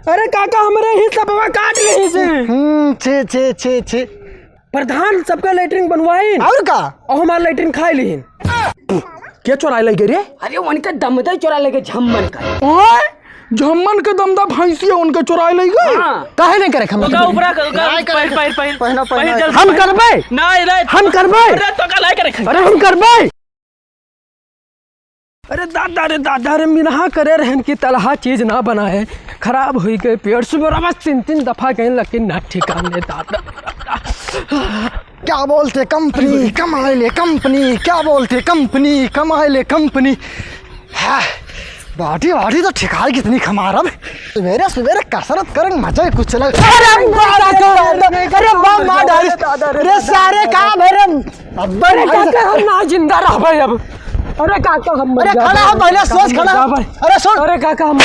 अरे काका हमरे ही सबवा काट ले से। छे छे छे छे। प्रधान सबका लेटरिन बनवाई और का और हमारा लेटरिन खाई लीन। क्या चुराई लगे रे? अरे उनका दमदा चुरा लेके झम्मन का। ओए झम्मन के दमदा भैंसी उनके चुराई ले गए। काहे नहीं करे हम ऊपरा हम करबे नहीं नहीं हम करबे। अरे तो का लाई करे। अरे हम करबे। अरे दादा रे मिनहा करे रहन की तलहा चीज ना बनाए खराब हुई गई पेड़ सुबह 3 दफा गए लेकिन ना ठिकाने दादा। क्या बोलते कंपनी कमाए ले कंपनी, क्या बोलते कंपनी कमाए ले कंपनी। बाटी बाटी तो ठिकाई कितनी खमा रहा। सवेरे सवेरे कसरत कर मजा ही कुछ लग। अरे सारे काम है अरे काका हम ना जिंदा रह भाई अब। अरे काका हम अरे खड़ा हो पहले सोच खड़ा। अरे सोच। अरे काका हम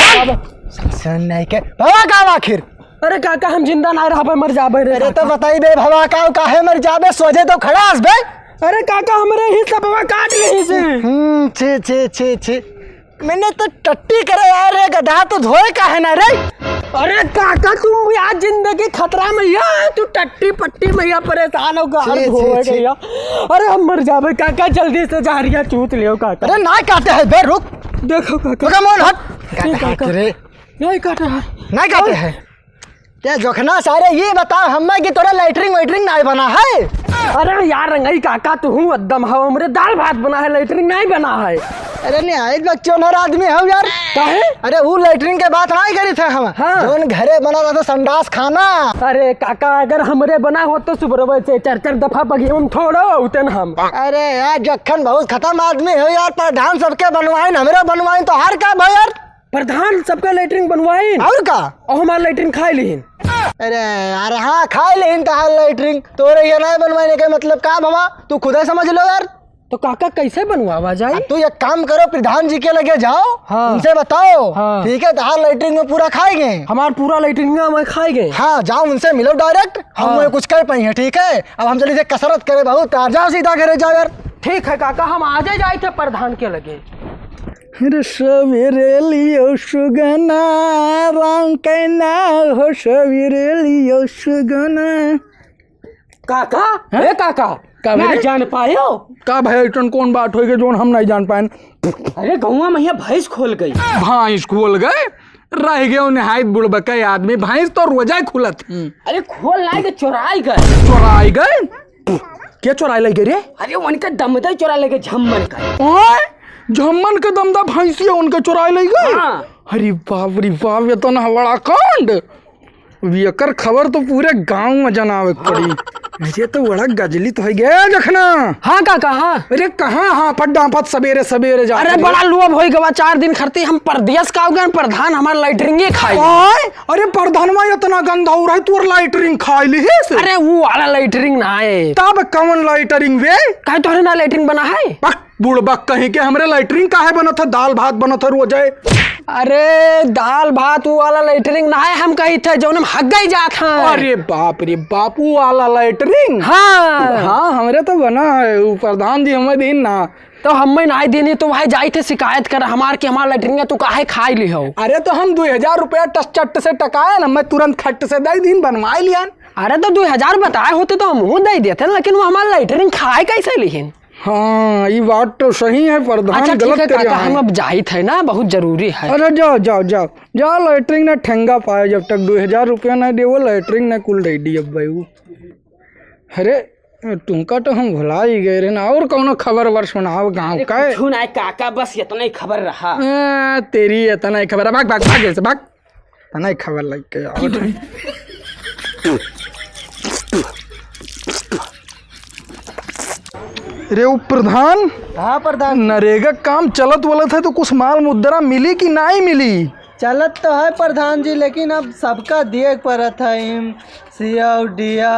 सुन नहीं के भवा का आखिर। अरे काका हम जिंदा ना रह मर जाबे रे। अरे तो बताई दे भवा का काहे मर जाबे सोचे तो खड़ा हस बे। अरे काका हमरे ही सबवा काट ले से। छे छे छे छे। मैंने तो टट्टी करे यार रे गधा तो धोए काहे ना रे। अरे काका तुम यार जिंदगी खतरा में या तू टट्टी पट्टी मैया परेशान हो गया। अरे हम मर जाबे काका जल्दी से जहरिया चूत लियो काका। अरे ना काटे है बे रुक। देखो काका रुका मोन हट। रे नहीं काटे है नहीं काटे है क्या जोखना सारे ये बता हमें कि तोरा लेटरिंग वेटरिंग नहीं बना है। अरे यार रंगाई काका तू हूँ अद्दम हो हमरे दाल भात बना है लेटरिंग नहीं बना है। अरे नहीं आए बच्चों नर आदमी हो यार। काहे? अरे वो लेटरिंग के बात नहीं करी थे हम। हाँ। जोन घरे बना रहा था संडास खाना। अरे काका अगर हमरे बना हो तो सुबह से 4 दफा बगियन थोड़ो उतन हम। अरे यार जखन बहुत खत्म आदमी हो यार। प्रधान सबके बनवाइन हमरे बनवाइन तो हर का भाई यार। प्रधान सबका लेटरिन बनवाई और का और हमारा लेटरिन खाई लीन। अरे यार हाँ खाई लेन तो लेटरिंग तोरे ये नहीं बनवाने का मतलब का भवा तू खुद ही समझ लो यार। तो काका कैसे बनवावा जाए? तू एक काम करो प्रधान जी के लगे जाओ। हाँ। उनसे बताओ। हाँ। ठीक है तो लेटरिंग में पूरा खाएंगे। हमारा पूरा लेटरिन में खाई गए। हाँ जाओ उनसे मिलो डायरेक्ट। हम हाँ। कुछ कर पाएंगे ठीक है। अब हम जल्दी से कसरत करे बहुत जाओ सीधा घरे जाओ यार। ठीक है काका हम आज जाए थे प्रधान के लगे। सवेरे लियो सुगना रंग के ना हो सवेरे लियो सुगना। काका ए काका का मैं जान पायो का भाई टन कौन बात होगी जोन हम नहीं जान पाए। अरे गौवा मैया भैंस खोल गई। भैंस खोल गए रह गए नहायत बुड़बके आदमी। भैंस तो रोजा खुलत। अरे खोल लाए चुराई गए। चोराई गए क्या चोराई लगे रे? अरे उनका दमदा चुरा लेके झम्मन का। ओए झम्मन के दमदा भैंसी उनके चोराई ले गए। हाँ। अरे बाप रे बाप ये तो ना बड़ा कांड। एकर खबर तो पूरे गांव में जनावे पड़ी। ये तो बड़ा गजली तो है गया जखना। हाँ काका हाँ। अरे कहाँ हाँ पड्डा पत सवेरे सवेरे जा। अरे बड़ा लोभ हो गवा 4 दिन खरती हम परदेश का हो गए प्रधान हमारा लाइटरिंग खाई। अरे प्रधानमा इतना गंदा हो रहा है तोर लाइटरिंग खाई ली है से? अरे वो वाला लाइटरिंग ना है। तब कौन लाइटरिंग वे? कहे तोहरे ना लाइटरिंग बना है? बुड़बक कहीं के हमरे लाइटरिंग काहे बना था? दाल भात बना था रोज। अरे दाल भात वो वाला लाइटरिंग ना है हम कही थे जो हम हग गई जात हैं। अरे बाप रे बापू वाला लाइटरिंग। हाँ हाँ हमरे तो बना है वो प्रधान जी हमें दिन ना तो हमें नहीं देनी तो वही जाई थे शिकायत कर हमार की हमारा लाइटरिंग तू काहे खाई ली हो। अरे तो हम 2000 रुपया चट से टकाया ना मैं तुरंत खट से दे दिन बनवा लिया। अरे तो 2000 बताए होते तो हम दे देते लेकिन वो हमारा लाइटरिंग खाए कैसे लिहिन। हाँ ये बात तो सही है प्रधान। अच्छा ठीक है गलत काका हम अब जाई थे ना बहुत जरूरी है। अरे जाओ जाओ जाओ जाओ लैटरिंग ने ठेंगा पाया जब तक 2000 रुपया नहीं दे वो लैटरिंग ने कुल दे दी अब भाई वो। अरे तुमका तो हम भुला ही गए रे ना। और कौनो खबर वर सुनाओ गाँव का। नहीं काका बस इतना ही खबर रहा। तेरी इतना ही खबर है। भाग भाग भाग ऐसे भाग इतना ही खबर लग के। रे वो प्रधान। हाँ प्रधान नरेगा काम चलत वलत है तो कुछ माल मुद्रा मिली कि नहीं मिली? चलत तो है प्रधान जी लेकिन अब सबका देख पड़त है सिया डिया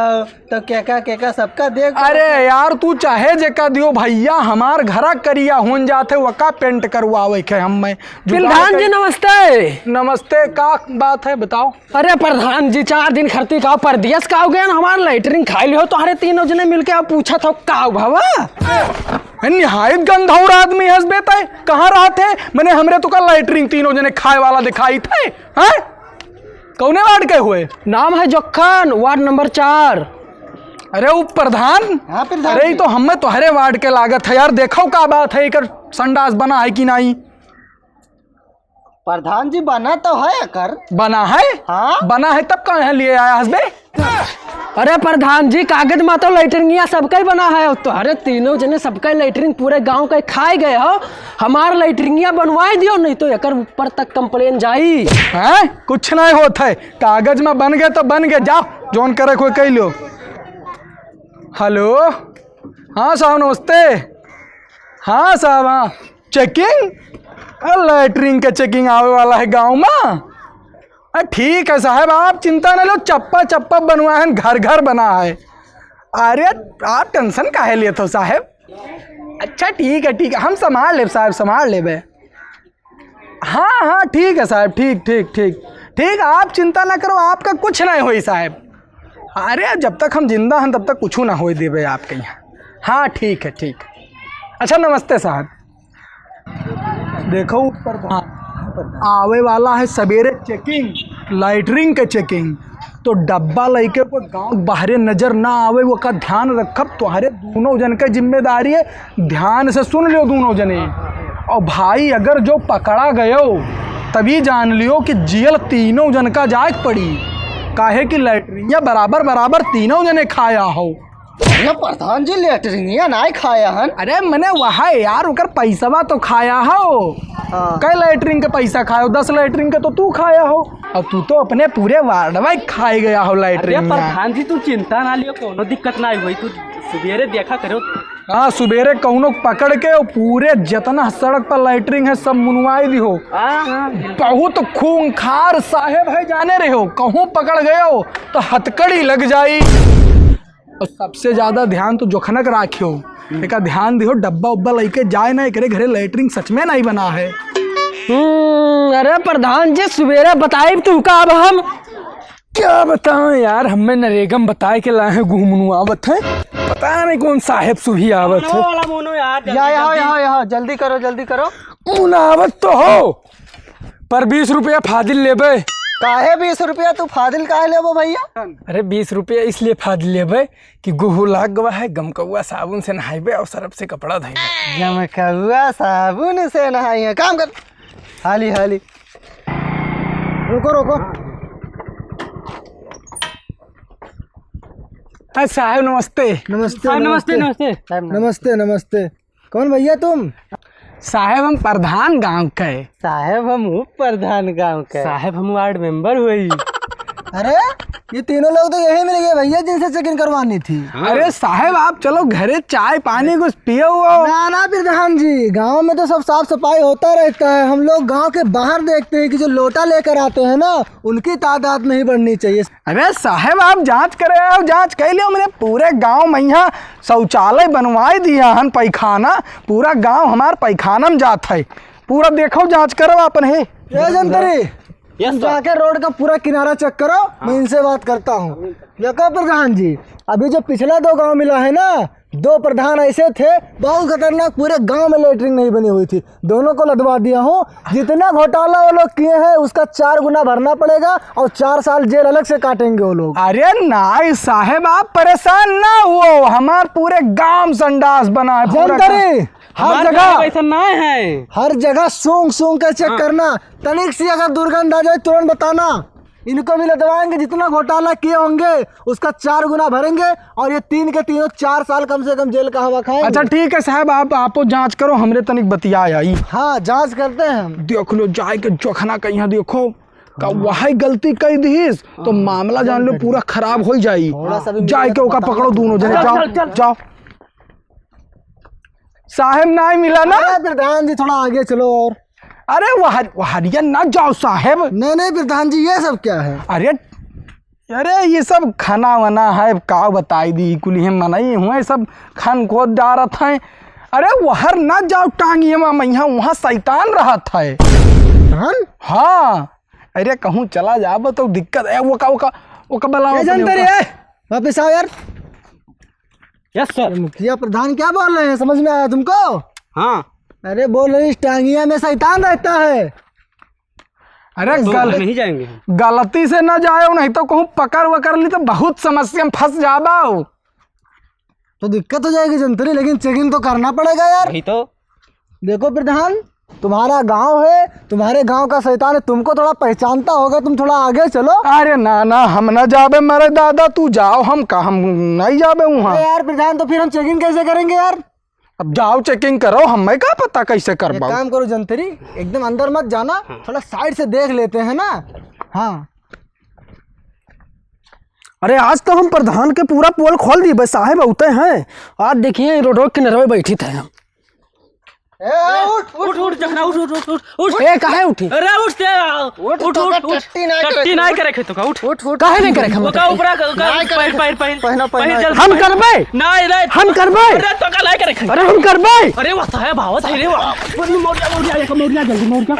तो केका सबका देख। अरे यार तू चाहे जेका दियो भैया हमार घरा करिया होन जाते वका पेंट करवावे के हम मैं। प्रधान जी नमस्ते। नमस्ते का बात है बताओ। अरे प्रधान जी 4 दिन खरती का परदेश का हो गया हमारा लाइटरिंग खाई ली हो तो हरे तीनों जने मिलके आप पूछा था का भावा। निहायत गंधौर आदमी हंस बेता कहाँ रहा थे मैंने हमरे तो का लाइटरिंग तीनों जने खाए वाला दिखाई थे। हाँ कौने वार्ड के हुए? नाम है जखन, वार्ड नंबर 4। अरे वो प्रधान, हाँ प्रधान अरे ये तो हमें तोहरे वार्ड के लागत है यार। देखो का बात है, एकर संडास बना है कि नहीं? प्रधान जी बना तो है कर। बना है? हाँ बना है तब कहाँ लिए आया हसबे? अरे प्रधान जी, कागज में तो लेटरिंग सबका ही बना है। तो अरे तीनों जने सबका लेटरिंग पूरे गांव का खाए गए हो। हमार लेटरिंगिया बनवाई दियो, नहीं तो एकर ऊपर तक कंप्लेन जाई। हैं? कुछ नहीं होता है, कागज में बन गए तो बन गए, जाओ जोन करे कोई कह लो। हेलो, हाँ साहब नमस्ते। हाँ साहब, हाँ चेकिंग, लेटरिंग का चेकिंग आवे वाला है गांव में। ठीक है साहब, आप चिंता न लो, चप्पा चप्पा बनवा है, घर घर बना है। अरे आप टेंशन काहे लिए तो साहब? अच्छा ठीक है, हम संभाल ले साहब, संभाल ले बे। हाँ हाँ ठीक है साहब, ठीक ठीक ठीक ठीक, आप चिंता ना करो, आपका कुछ नहीं होई साहब। अरे जब तक हम जिंदा हैं तब तक कुछ ना हो देवे आपके यहाँ। हाँ ठीक है ठीक। अच्छा नमस्ते साहब। देखो ऊपर आवे वाला है सवेरे चेकिंग, लाइटरिंग के चेकिंग, तो डब्बा लेके कोई गांव बाहरे नजर ना आवे वो का ध्यान रखब। तुम्हारे दोनों जन का जिम्मेदारी है, ध्यान से सुन लियो दोनों जने। और भाई अगर जो पकड़ा गयो तभी जान लियो कि जेल तीनों जन का जाए पड़ी, काहे कि लैटरिंग बराबर बराबर तीनों जने खाया हो। अरे प्रधान जी लेटरिंगिया नहीं खाया हन। अरे मैंने वहाँ यार उकर पैसा तो खाया हो। कई लैटरिंग के पैसा खाओ, 10 लैटरिंग के तो तू खाया हो, और तू तो अपने पूरे वार्ड में खाए गया हो लैटरिंग। प्रधान जी तू चिंता ना लियो, कोनो दिक्कत ना हुई। तू सवेरे देखा करो। हाँ सवेरे कौनो पकड़ के पूरे जितना सड़क पर लैटरिंग है सब मुनवाई दी हो। बहुत खूंखार साहेब है, जाने रहे हो, कहूँ पकड़ गए हो तो हथकड़ी लग जाई। और सबसे ज्यादा ध्यान तो जोखनक राखियो, एक ध्यान दियो डब्बा उब्बा लेके जाए ना, एक घरे लैटरिंग सच में नहीं बना है। अरे प्रधान जी सवेरे बताई तू का, अब हम क्या बताएं यार, हमें नरेगम बताए के लाए घूमनुआवत है, पता नहीं कौन साहेब सुभी आवत है। यहाँ जल्दी करो जल्दी करो। मुनावत तो हो पर 20 रुपया फाजिल लेबे। काहे 20 रुपया तू फाजिल काहे लेबो भैया? अरे 20 रुपया इसलिए फाजिल लेबे कि गुहू लाग गवा है, गमकौआ साबुन से नहाइबे और सरफ से कपड़ा धोइबे। गमकौआ साबुन से नहाइए, काम कर हाली हाली। रुको रुको। साहब नमस्ते। नमस्ते नमस्ते नमस्ते। नमस्ते नमस्ते। कौन भैया तुम? साहेब हम प्रधान गांव के। साहेब हम प्रधान गांव के। साहेब हम वार्ड मेंबर हुई। अरे ये तीनों लोग तो यही मिल गए भैया जिनसे चेकिंग करवानी थी। अरे साहेब आप चलो घरे चाय पानी कुछ पियो। ना प्रधान जी, गांव में तो सब साफ सफाई होता रहता है, हम लोग गांव के बाहर देखते हैं कि जो लोटा लेकर आते हैं ना उनकी तादाद नहीं बढ़नी चाहिए। अरे साहेब आप जांच करे आओ, जांच कर लियो, मैंने पूरे गांव में यहाँ शौचालय बनवाई दिया हन, पैखाना, पूरा गांव हमार पैखाना में जात है, पूरा देखो जांच करो अपन है। जाके रोड का पूरा किनारा चेक करो। मैं इनसे बात करता हूँ। देखो प्रधान जी, अभी जो पिछला 2 गांव मिला है ना, 2 प्रधान ऐसे थे बहुत खतरनाक, पूरे गांव में लेटरिंग नहीं बनी हुई थी, दोनों को लदवा दिया हूँ। जितना घोटाला वो लोग किए हैं उसका 4 गुना भरना पड़ेगा और 4 साल जेल अलग से काटेंगे वो लोग। अरे नहीं साहेब आप परेशान ना हो, हमार पूरे गांव संडास बना है, जनतरी हर जगह ऐसा नहीं है, हर जगह सूंघ सूंघ कर चेक करना, तनिक सी अगर दुर्गंध आ जाए तुरंत बताना। इनको भी लदवाएंगे, जितना घोटाला किए होंगे उसका 4 गुना भरेंगे, और ये 3 के तीनों 4 साल कम से कम जेल का हवा खाएंगे। अच्छा ठीक है साहब, आप जांच करो, हमरे तनिक बतिया आई। हाँ जांच करते हैं हम। देख लो जाए के जोखना का यहाँ देखो का वही गलती कई दीस तो मामला जान लो पूरा खराब हो जाई। जाए के ओका पकड़ो दोनों जने, जाओ जाओ। साहेब नहीं मिला ना? प्रधान जी थोड़ा आगे चलो और। अरे वहारिया ना जाओ साहेब। नहीं प्रधान जी, ये सब क्या है? अरे ये सब खाना वाना है, का बताई दी कुल मनाई हुए सब खान को डारत है। अरे वहर ना जाओ टांगिए में, यहाँ वहाँ शैतान रहा था। हाँ अरे कहूँ चला जाब तो दिक्कत है, वो का बला वापिस आओ यार। Yes sir. मुखिया प्रधान क्या बोल रहे हैं, समझ में आया तुमको? हाँ। अरे बोल रही टांगिया में शैतान रहता है। अरे नहीं जाएंगे हम। गलती से न जाओ, नहीं तो कहूँ पकड़ वकर ली तो बहुत समस्या में फंस जाबाओ। तो दिक्कत हो जाएगी जंतरी, लेकिन चेकिंग तो करना पड़ेगा यार। वही तो। देखो प्रधान, तुम्हारा गांव है, तुम्हारे गांव का शैतान है, तुमको थोड़ा पहचानता होगा, तुम थोड़ा आगे चलो। अरे ना हम न जाबे मेरे दादा, तू जाओ, हम नहीं जाबे वहाँ। यार प्रधान, तो फिर हम चेकिंग कैसे करेंगे यार? अब जाओ चेकिंग करो, हमें क्या पता कैसे कर एक पाओ। काम करो जंतरी, एकदम अंदर मत जाना, थोड़ा साइड से देख लेते हैं ना। हाँ अरे आज तो हम प्रधान के पूरा पोल खोल दिए बस साहेब उते हैं। आज देखिए रोड के किनारे बैठी थे हम। उठ उठ जखना उठ उठ उठ उठ उठ। ए काहे उठी? अरे उठते उठ उठ उठ उठ। टट्टी नहीं करे तो का उठ उठ काहे नहीं करे हम? का ऊपर पैर जल्दी हम करबे नहीं नहीं हम करबे। अरे तो का नहीं करे। अरे हम करबे। अरे वाह है भावत है रे वाह। मोड़ जा जल्दी मोड़ जा।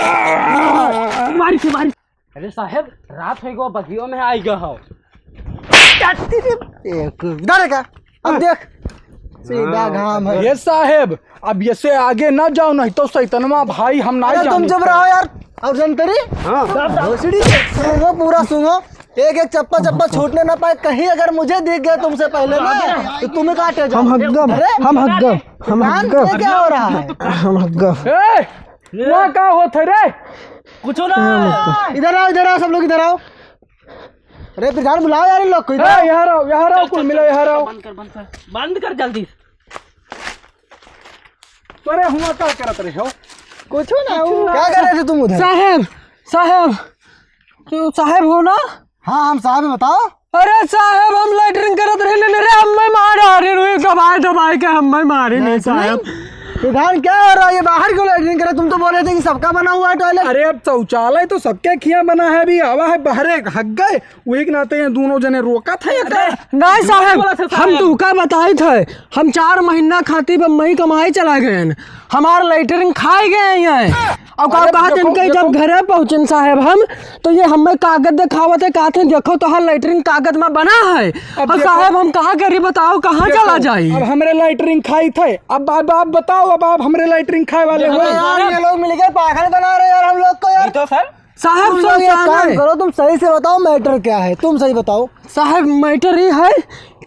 मारी से मारी। अरे साहब रात हो गो बगियो में आई गयो हो। इधर का अब देख, सीधा घाम है। ये साहेब अब ये से आगे न जाओ, नहीं तो सैतनवा भाई हम ना अरे तुम चुप रहो यार। अब जंतरी भोसड़ी सुनो, पूरा सुनो, एक एक चप्पा चप्पा छूटने ना पाए। कहीं अगर मुझे दिख गया तुमसे पहले ना तो तुम्हें काटे जाओ। हम हगम क्या हो रहा है? हम हगम। ना का होत है रे? कुछ ना। इधर आओ सब लोग इधर आओ। अरे प्रधान बुलाओ यार इन लोग को इधर। यहाँ रहो कुल मिलो, यहाँ रहो। बंद कर जल्दी। अरे हुआ क्या करत रहे हो? कुछ ना, क्या कर रहे थे तुम उधर? साहेब तो साहेब हो ना? हाँ हम साहब हैं, बताओ। अरे साहेब हम लैटरिन करत रहे रे, हमें मार रहे दबाए के हमें मारे नहीं साहेब। प्रधान क्या हो रहा है? ये बाहर क्यों लैटरिन करे? तुम तो बोल रहे थे कि सबका बना हुआ है टॉयलेट। अरे अब शौचालय तो सबके खिया बना है, अभी हवा है बाहर हक गए वही के नाते ये दोनों जने रोका था। नहीं साहब हम तुका बताए थे, हम 4 महीना खाती बम्बई कमाई चला गए, हमार लैटरिन खाए गए हैं। अब बात इनके जब घरे पहुंचे साहेब हम तो ये हमें कागज दिखावत है, कहते देखो तो लैटरिन कागज में बना है। अब साहेब हम कहाँ करी बताओ, कहाँ चला जाए? अब हमरे लैटरिन खाई थे, अब आप बताओ, अब आप हमरे लैटरिन खाए वाले हो। यार ये लोग मिलकर पागल बना रहे यार हम लोग को यार। तो सर साहब तुम लोग एक काम करो, तुम सही से बताओ मैटर क्या है, तुम सही बताओ। साहब मैटर ये है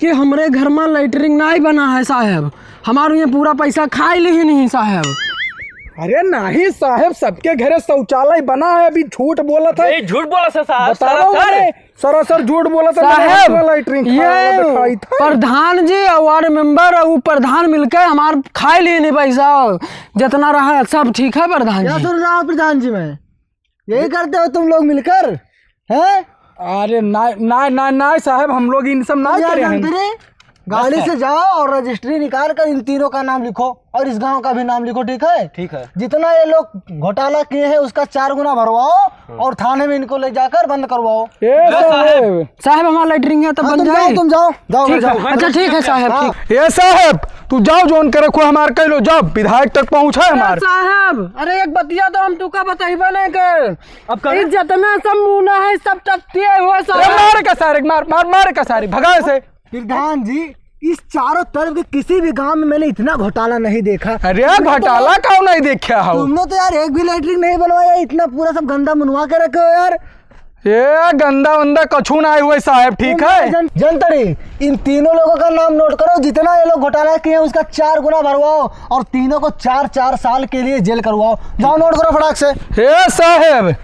कि हमारे घर में लैटरिन नहीं बना है साहब, हमारे ये पूरा पैसा खाए ली ही नहीं साहब। अरे नहीं साहब, सबके घरे शौचालय बना है, अभी झूठ बोला था। झूठ बोला साहब, सरासर झूठ बोला था साहब। लैटरिन ये प्रधान जी और वार्ड मेंबर और प्रधान मिलकर हमार खाए लिए नहीं पैसा, जितना रहा सब ठीक है प्रधान क्या जी। सुन रहा हूँ प्रधान जी, मैं यही करते हो तुम लोग मिलकर हैं? अरे ना साहब, हम लोग इन सब ना करें। गाड़ी से जाओ और रजिस्ट्री निकाल कर इन तीनों का नाम लिखो और इस गांव का भी नाम लिखो, ठीक है? ठीक है। जितना ये लोग घोटाला किए हैं उसका 4 गुना भरवाओ और थाने में इनको ले जाकर बंद करवाओ। साहब हमारा लैटरिन है तो बन जाए। तुम जाओ। अच्छा ठीक है साहब। ठीक ये साहब तू जाओ, जोन करे को हमार कह लो, जाओ विधायक तक पहुंचा है हमारे साहब। अरे एक बतिया तो हम तुका बताइबे नहीं कर, अब जितना सब मुना है सब टट्टिए हुए साहब। मार का सारे भगाए से। प्रधान जी इस चारों तरफ के किसी भी गांव में मैंने इतना घोटाला नहीं देखा। अरे घोटाला क्यों नहीं देखा हो? तुमने तो यार एक भी लैटरिन नहीं बनवाया, इतना पूरा सब गंदा बनवा के रखे हो यार। ये गंदा वंदा कछू ना आए हुए साहब, ठीक है? जनतरी इन तीनों लोगों का नाम नोट करो, जितना ये लोग घोटाला किए हैं उसका 4 गुना भरवाओ और तीनों को 4-4 साल के लिए जेल करवाओ। जाओ नोट करो फटाक से। हे साहब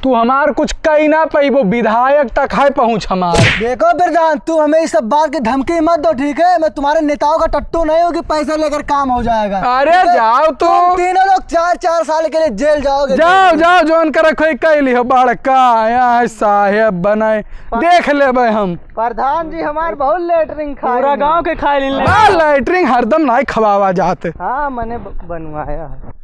तू हमार कुछ कही ना पैबो, विधायक तक है पहुँच हमार। देखो प्रधान तू हमें इस सब बात की धमकी मत दो, ठीक है? मैं तुम्हारे नेताओं का टट्टू नहीं हूँ कि पैसा लेकर काम हो जाएगा। अरे जाओ तुम तीनों लोग 4-4 साल के लिए जेल जाओगे। जाओ जोन कर कह लियो बड़का आया साहेब बनाए, देख ले हम। प्रधान जी हमारे बहुत लैटरिन खाए, पूरा गांव के खाए ले। लैटरिन हरदम नहीं खवावा जाते। हाँ मैंने बनवाया है।